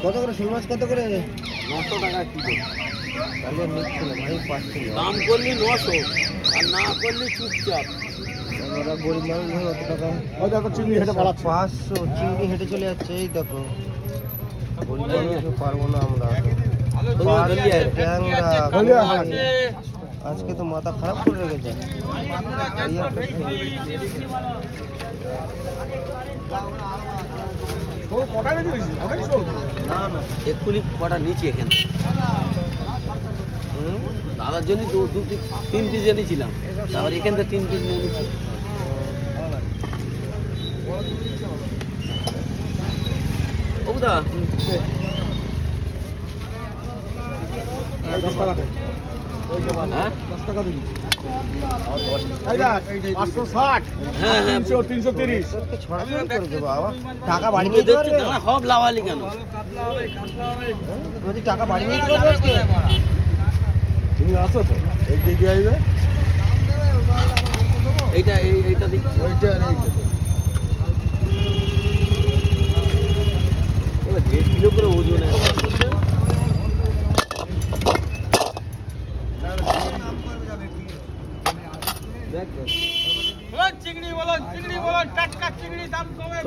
কত করে শোল মাছ কত করে? 900 টাকা কিলো। তাহলে নিচ্ছে না ভাই, পাচ্ছি না। দাম করলি 900 আর না করলি চুপচাপ। ওরা গরিব মানুষ ধর অত টাকা। ওই দেখো চিংড়ি হেঁটে পালাচ্ছে। 500 চিংড়ি হেঁটে চলে যাচ্ছে, এই দেখো। গরিব মানুষ পারবো না আমরা। ট্যাংরা, আজকে তো মাথা খারাপ করে রেখেছে। না না এক্ষুনি কটা নিচে এখানে দাদার জন্য তিন পিস এনেছিলাম, তারপর এখান থেকে 3 পিস নিয়ে নিচ্ছি। ওদা এই 10 টাকা দে। হ্যাঁ 10 টাকা দিবি। এই দেখ 560, হ্যাঁ হ্যাঁ 300, 330। তোকে ছড়াছড়ি করে দেবো বাবা। টাকা বাড়ি নিয়ে যেতে পারবে? দাদা সব লাভালি কেন? বলছি টাকা বাড়ি নিয়ে যেতে পারবে আজকে? তুমি আসো তো, এই দিকে আইবে। এইটা দিচ্ছি। ওইটা আর এইটা। 1.5 কিলো করে ওজন দেখ চিংড়ি বলো টাটকা চিংড়ি দাম কমে।